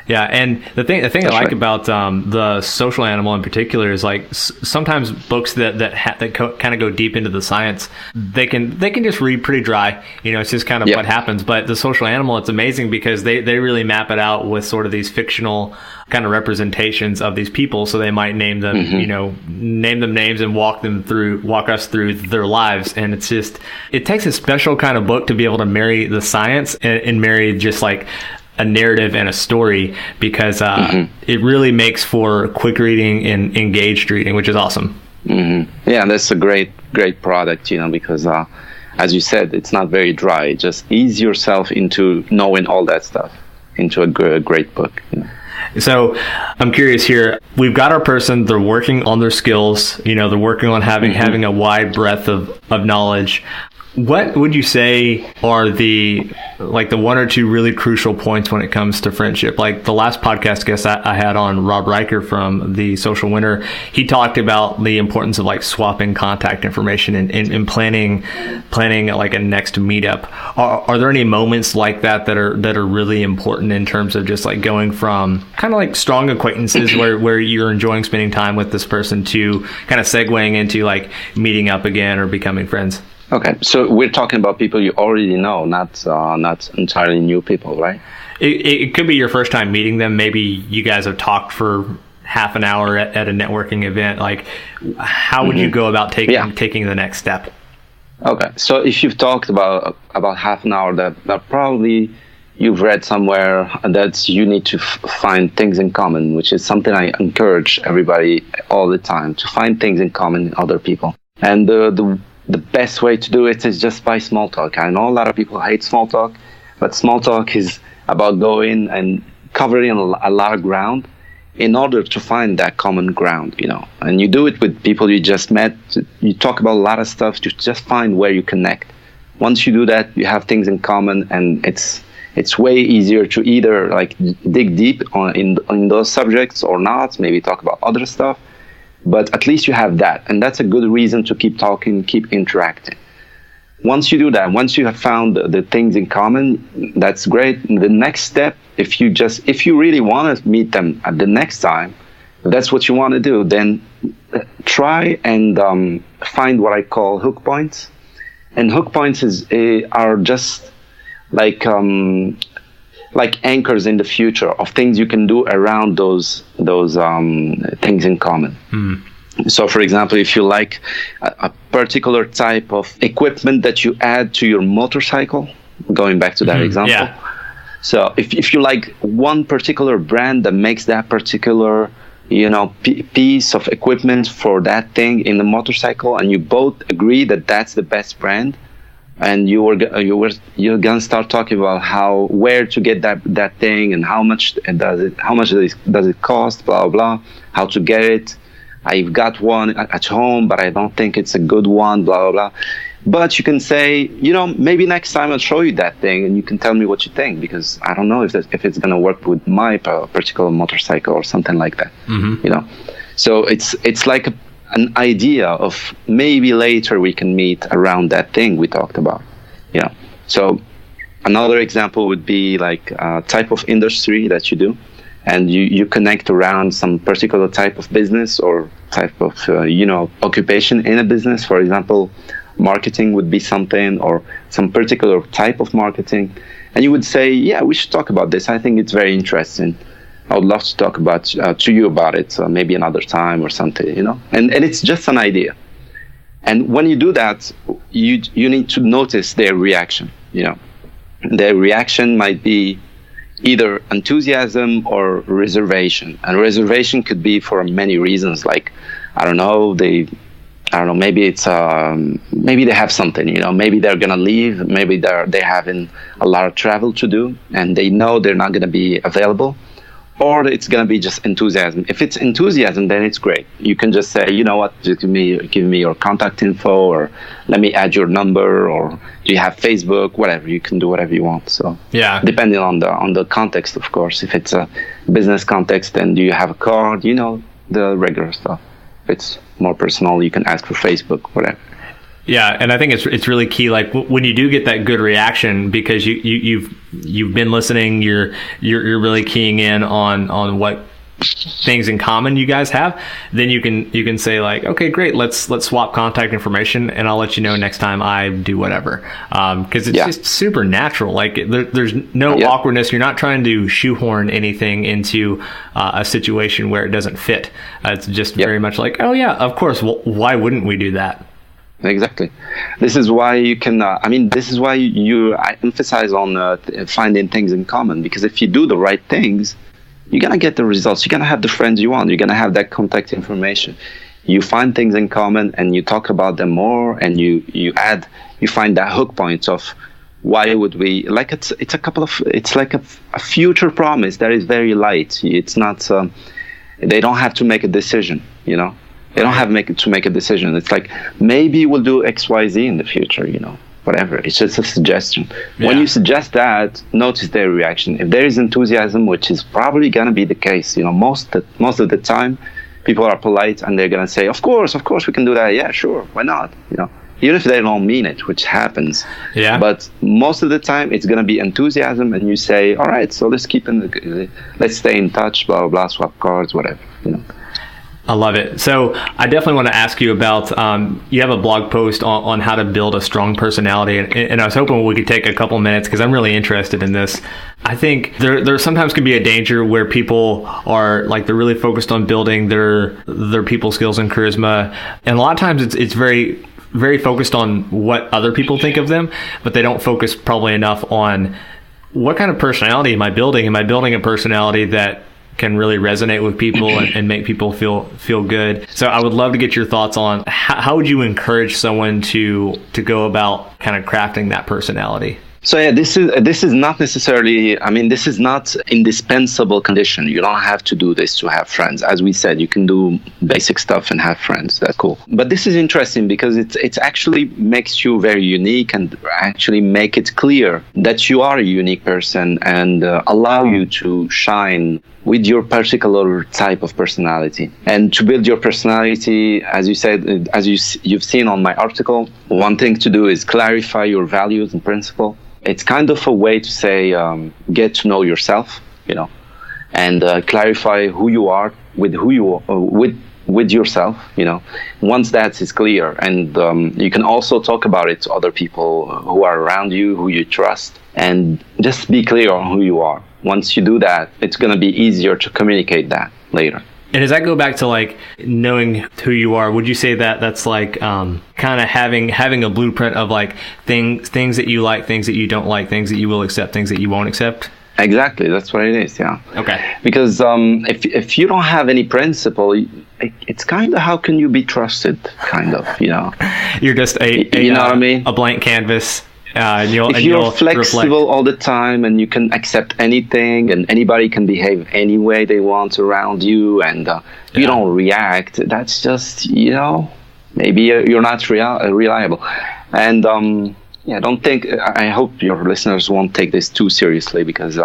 Yeah, and the thing I like about The Social Animal in particular is like sometimes books that kind of go deep into the science, they can just read pretty dry. It's just kind of what happens. But The Social Animal, it's amazing because they really map it out with sort of these fictional kind of representations of these people. So they might name them, name them names and walk us through their lives. And it's just, it takes a special kind of book to be able to marry the science and marry just like a narrative and a story, because it really makes for quick reading and engaged reading, which is awesome. Mm-hmm. Yeah, that's a great product, because as you said, it's not very dry. Just ease yourself into knowing all that stuff into a great book. So I'm curious here. We've got our person, they're working on their skills, they're working on having a wide breadth of knowledge. What would you say are the one or two really crucial points when it comes to friendship? Like the last podcast guest I had on, Rob Riker from The Social Winner, he talked about the importance of like swapping contact information and planning like a next meetup. Are there any moments like that are really important in terms of just like going from kind of like strong acquaintances where you're enjoying spending time with this person to kind of segueing into like meeting up again or becoming friends? Okay, so we're talking about people you already know, not entirely new people, right? It could be your first time meeting them. Maybe you guys have talked for half an hour at a networking event. Like, how would you go about taking the next step? Okay, so if you've talked about half an hour, that probably you've read somewhere that you need to find things in common, which is something I encourage everybody all the time, to find things in common in other people. And the best way to do it is just by small talk. I know a lot of people hate small talk, but small talk is about going and covering a lot of ground in order to find that common ground, And you do it with people you just met. You talk about a lot of stuff to just find where you connect. Once you do that, you have things in common, and it's way easier to either like dig deep in those subjects or not, maybe talk about other stuff. But at least you have that, and that's a good reason to keep talking, keep interacting. Once you do that, once you have found the things in common, that's great. The next step, if you really want to meet them at the next time, if that's what you want to do, then try and find what I call hook points. And hook points are just like anchors in the future of things you can do around those things in common. So, for example, if you like a particular type of equipment that you add to your motorcycle, going back to that example. So if you like one particular brand that makes that particular piece of equipment for that thing in the motorcycle, and you both agree that that's the best brand, and you're gonna start talking about where to get that thing and how much does it cost, blah blah, how to get it. I've got one at home, but I don't think it's a good one, blah blah blah. But you can say, maybe next time I'll show you that thing, and you can tell me what you think, because I don't know if it's gonna work with my particular motorcycle or something like that. So it's like an idea of maybe later we can meet around that thing we talked about. So another example would be like a type of industry that you do, and you connect around some particular type of business or type of occupation in a business. For example, marketing would be something, or some particular type of marketing, and you would say, yeah, we should talk about this. I think it's very interesting. I would love to talk to you about it, so maybe another time or something, And it's just an idea. And when you do that, you need to notice their reaction, Their reaction might be either enthusiasm or reservation. And reservation could be for many reasons, like, maybe it's maybe they have something, maybe they're gonna leave, maybe they're having a lot of travel to do, and they know they're not gonna be available. Or it's going to be just enthusiasm. If it's enthusiasm, then it's great. You can just say, you know what, just give me your contact info, or let me add your number, or do you have Facebook, whatever. You can do whatever you want. So depending on the context, of course. If it's a business context, then do you have a card? The regular stuff. If it's more personal, you can ask for Facebook, whatever. Yeah, and I think it's really key. Like when you do get that good reaction, because you've been listening, you're really keying in on what things in common you guys have. Then you can say like, okay, great, let's swap contact information, and I'll let you know next time I do whatever. Because it's just super natural. Like there's no awkwardness. You're not trying to shoehorn anything into a situation where it doesn't fit. It's just very much like, oh yeah, of course. Well, why wouldn't we do that? Exactly. This is why you can. This is why I emphasize on finding things in common, because if you do the right things, you're gonna get the results. You're gonna have the friends you want. You're gonna have that contact information. You find things in common, and you talk about them more, and you find that hook point of why would we, like, it's like a future promise that is very light. It's not, they don't have to make a decision, you know. They don't have to make a decision. It's like, maybe we'll do XYZ in the future, you know, whatever. It's just a suggestion. Yeah. When you suggest that, notice their reaction. If there is enthusiasm, which is probably going to be the case, you know, most of the time, people are polite and they're going to say, of course, we can do that. Yeah, sure. Why not? You know, even if they don't mean it, which happens. Yeah. But most of the time, it's going to be enthusiasm, and you say, all right, so let's stay in touch, blah, blah, blah, swap cards, whatever, you know. I love it. So I definitely want to ask you about, you have a blog post on how to build a strong personality. And I was hoping we could take a couple minutes because I'm really interested in this. I think there sometimes can be a danger where people are like, they're really focused on building their people skills and charisma. And a lot of times it's very, very focused on what other people think of them, but they don't focus probably enough on what kind of personality am I building? Am I building a personality that can really resonate with people and make people feel good? So I would love to get your thoughts on how would you encourage someone to go about kind of crafting that personality? So yeah, this is not necessarily, I mean, this is not indispensable condition. You don't have to do this to have friends. As we said, you can do basic stuff and have friends. That's cool. But this is interesting because it's actually makes you very unique and actually make it clear that you are a unique person and allow you to shine with your particular type of personality. And to build your personality, as you said, as you've seen on my article, one thing to do is clarify your values and principles. It's kind of a way to say, get to know yourself, you know, and clarify who you are with yourself, you know. Once that is clear, and you can also talk about it to other people who are around you, who you trust, and just be clear on who you are. Once you do that, it's going to be easier to communicate that later. And does that go back to like knowing who you are? Would you say that that's like kind of having a blueprint of like things that you like, things that you don't like, things that you will accept, things that you won't accept? Exactly, that's what it is. Yeah. Okay. Because if you don't have any principle, it's kind of, how can you be trusted? Kind of, you know. You're just you know what I mean? A blank canvas. If you're flexible reflect all the time and you can accept anything and anybody can behave any way they want around you and you don't react, that's just, you know, maybe you're not reliable. And don't think, I hope your listeners won't take this too seriously because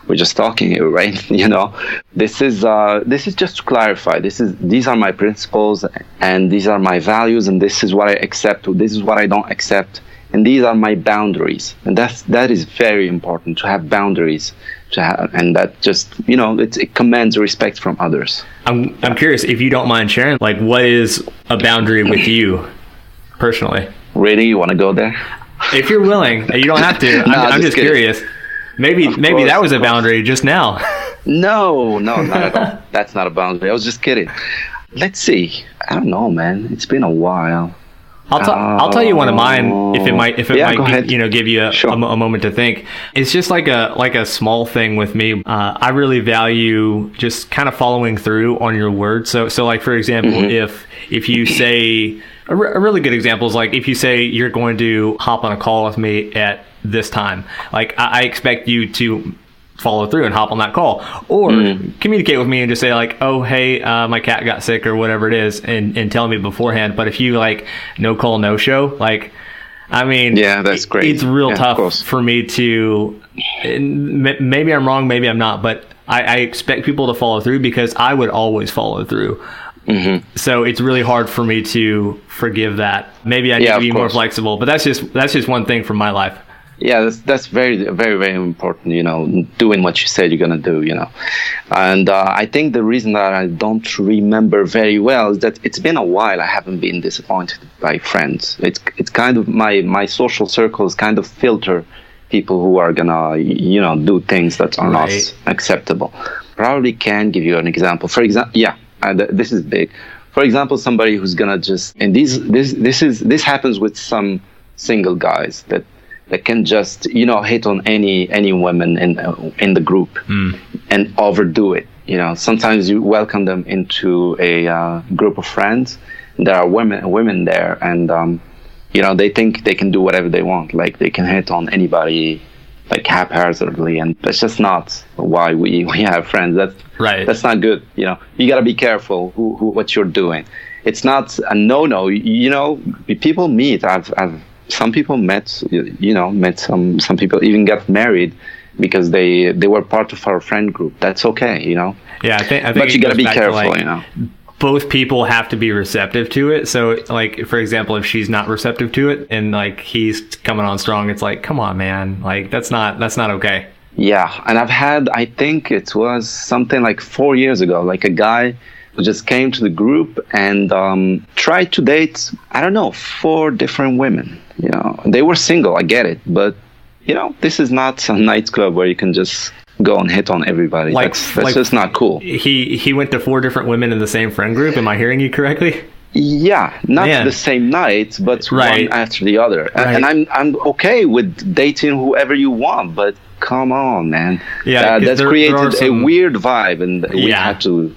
we're just talking here, right? You know, this is just to clarify. These are my principles and these are my values and this is what I accept, this is what I don't accept. And these are my boundaries, and that is very important to have boundaries, and that just, you know, it commands respect from others. I'm curious if you don't mind sharing, like, what is a boundary with you personally? Really, you want to go there? If you're willing, you don't have to. I'm just curious. Maybe that was a boundary just now. No, not at all. That's not a boundary. I was just kidding. Let's see. I don't know, man. It's been a while. I'll tell you one of mine if it might you know, give you a moment to think. It's just like a small thing with me. I really value just kind of following through on your word. So like, for example, if you say a really good example is like if you say you're going to hop on a call with me at this time, like I expect you to follow through and hop on that call, or communicate with me and just say like, oh, hey, my cat got sick or whatever it is, and tell me beforehand. But if you like no call, no show, like, I mean, yeah, that's great. It's real tough for me to, maybe I'm wrong, maybe I'm not, but I expect people to follow through because I would always follow through. So it's really hard for me to forgive that. Maybe I need to be more flexible, but that's just one thing from my life. Yeah, that's very, very, very important, you know, doing what you said you're going to do, you know. And I think the reason that I don't remember very well is that it's been a while I haven't been disappointed by friends. It's kind of my social circles kind of filter people who are going to, you know, do things that are not acceptable. Probably can give you an example. For example, this is big. For example, somebody who's going to just, and this happens with some single guys that can just, you know, hit on any women in the group and overdo it. You know, sometimes you welcome them into a group of friends. There are women there, and they think they can do whatever they want. Like they can hit on anybody like haphazardly, and that's just not why we have friends. That's not good. You gotta be careful what you're doing. It's not a no. People meet. I've some people met some people even got married because they were part of our friend group. That's okay. Yeah, I think but you gotta be careful. Both people have to be receptive to it. So, like, for example, if she's not receptive to it and like he's coming on strong, it's like, come on, man, like that's not okay. Yeah, and I've had, I think it was something like 4 years ago, like a guy who just came to the group and tried to date, I don't know, 4 different women. They were single, I get it, but this is not a nightclub where you can just go and hit on everybody. That's just not cool. He went to 4 different women in the same friend group. Am I hearing you correctly? Yeah, not the same night, but one after the other. Right. And I'm okay with dating whoever you want, but come on, man. Yeah, that's created a weird vibe, and we had to.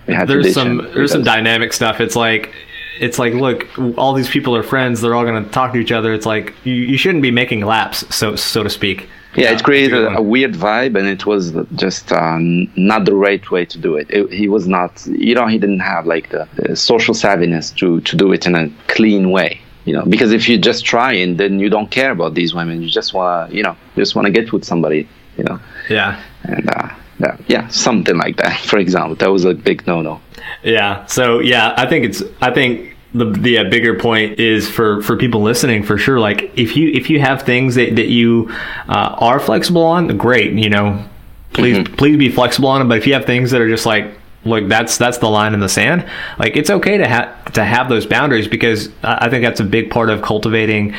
There's some dynamic stuff. It's like, look, all these people are friends. They're all going to talk to each other. It's like you shouldn't be making laps, so to speak. Yeah, it created a weird vibe, and it was just not the right way to do it. He was not, he didn't have like the social savviness to do it in a clean way. Because if you just try and then you don't care about these women, you just want to get with somebody. Yeah. And something like that. For example, that was a big no-no. Yeah. So I think the bigger point is for people listening, for sure. Like if you have things that you are flexible on, great. Please be flexible on them. But if you have things that are just like, look, that's the line in the sand. Like it's okay to have those boundaries, because I think that's a big part of cultivating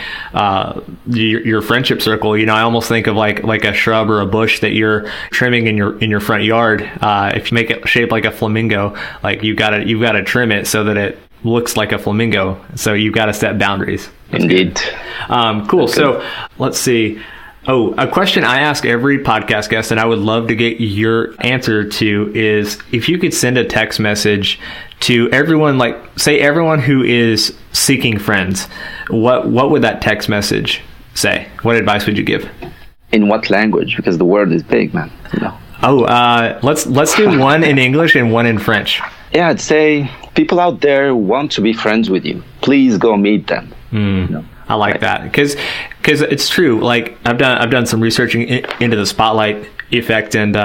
your friendship circle. I almost think of like a shrub or a bush that you're trimming in your front yard. If you make it shaped like a flamingo, like you've got to trim it so that it looks like a flamingo. So you've got to set boundaries. That's indeed. Cool. Okay. So let's see. Oh, a question I ask every podcast guest, and I would love to get your answer to, is if you could send a text message to everyone, like say everyone who is seeking friends, what would that text message say? What advice would you give? In what language? Because the word is big, man. Let's do one in English and one in French. Yeah, I'd say people out there want to be friends with you. Please go meet them. I like that, because it's true. Like I've done some researching into the spotlight effect, and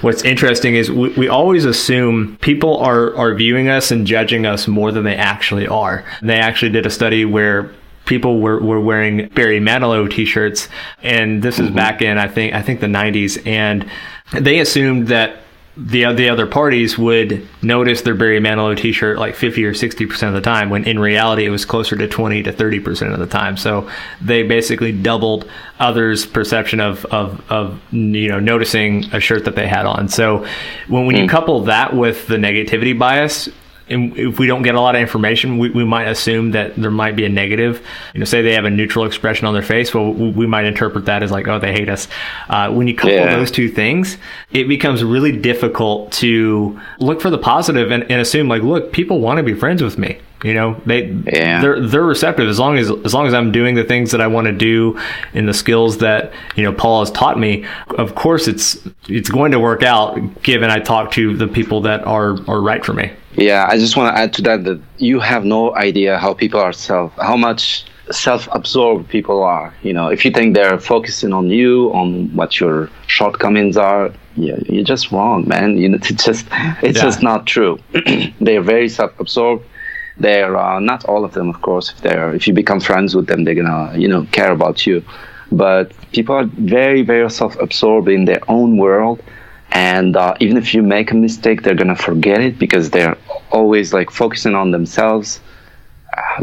what's interesting is we always assume people are viewing us and judging us more than they actually are. And they actually did a study where people were wearing Barry Manilow t-shirts, and this is back in I think the 90s, and they assumed that the other parties would notice their Barry Manilow t-shirt like 50 or 60% of the time, when in reality it was closer to 20 to 30% of the time. So they basically doubled others' perception of noticing a shirt that they had on. So when you couple that with the negativity bias, and if we don't get a lot of information, we might assume that there might be a negative. Say they have a neutral expression on their face. Well, we might interpret that as like, oh, they hate us. When you couple those two things, it becomes really difficult to look for the positive and assume like, look, people want to be friends with me. They're receptive as long as I'm doing the things that I want to do and the skills that Paul has taught me. Of course, it's going to work out, given I talk to the people that are right for me. Yeah, I just want to add to that you have no idea how people are how much self-absorbed people are. If you think they're focusing on you, on what your shortcomings are, you're just wrong, man. It's just not true. They're very self-absorbed. They're not all of them, of course. If you become friends with them, they're gonna care about you. But people are very, very self-absorbed in their own world. And even if you make a mistake, they're gonna forget it because they're always like focusing on themselves.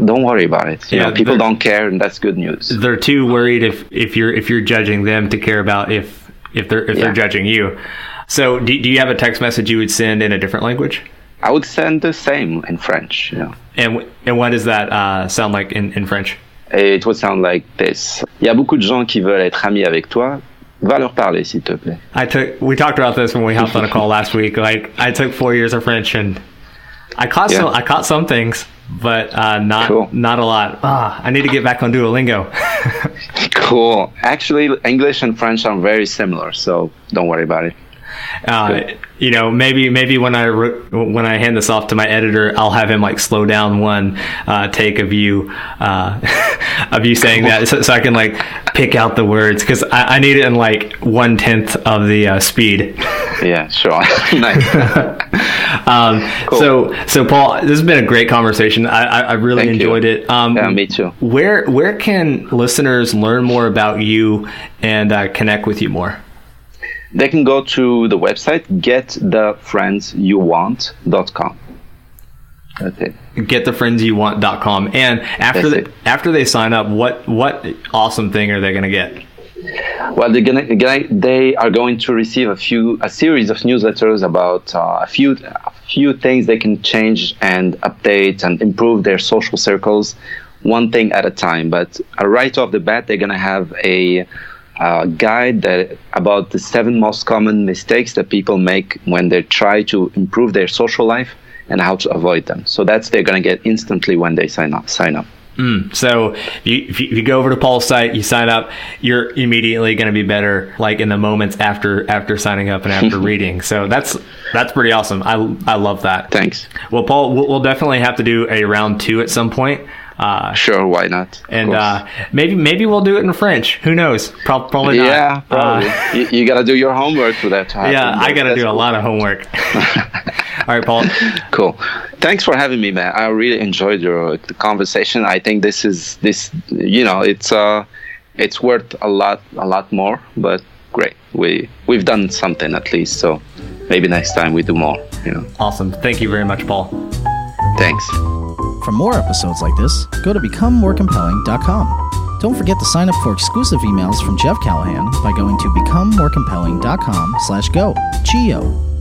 Don't worry about it. People don't care, and that's good news. They're too worried if you're judging them to care about if they're judging you. So do you have a text message you would send in a different language? I would send the same in French. And what does that sound like in French? It would sound like this. Il y a beaucoup de gens qui veulent être amis avec toi. Va leur parler, s'il te plaît. We talked about this when we hopped on a call last week. Like I took 4 years of French, and I caught some things. but not a lot. I need to get back on Duolingo. Cool. Actually, English and French are very similar, so don't worry about it. Maybe when I hand this off to my editor, I'll have him like slow down one take of you saying that, so I can like pick out the words, because I need it in like 1/10 of the speed. Yeah, sure. Nice. Cool. So Paul, this has been a great conversation. I really enjoyed it. Yeah, me too. Where can listeners learn more about you and connect with you more? They can go to the website, getthefriendsyouwant.com. That's it. Getthefriendsyouwant.com. And after they sign up, what awesome thing are they going to get? Well, they are going to receive a series of newsletters about a few things they can change and update and improve their social circles, one thing at a time. But right off the bat, they're going to have a guide about the 7 most common mistakes that people make when they try to improve their social life and how to avoid them. So they're going to get instantly when they sign up. So if you go over to Paul's site, you sign up, you're immediately going to be better, like in the moments after signing up and after reading. So that's pretty awesome. I love that. Thanks. Well, Paul, we'll definitely have to do a round 2 at some point. Sure, why not? And maybe we'll do it in French. Who knows? Probably not. Yeah, probably. You got to do your homework for that to happen. Yeah, I got to do a lot of homework. All right, Paul. Cool. Thanks for having me, man. I really enjoyed the conversation. I think it's worth a lot more, but great. We've done something at least, so maybe next time we do more. Awesome. Thank you very much, Paul. Thanks. For more episodes like this, go to becomemorecompelling.com. Don't forget to sign up for exclusive emails from Jeff Callahan by going to becomemorecompelling.com/go. Chio.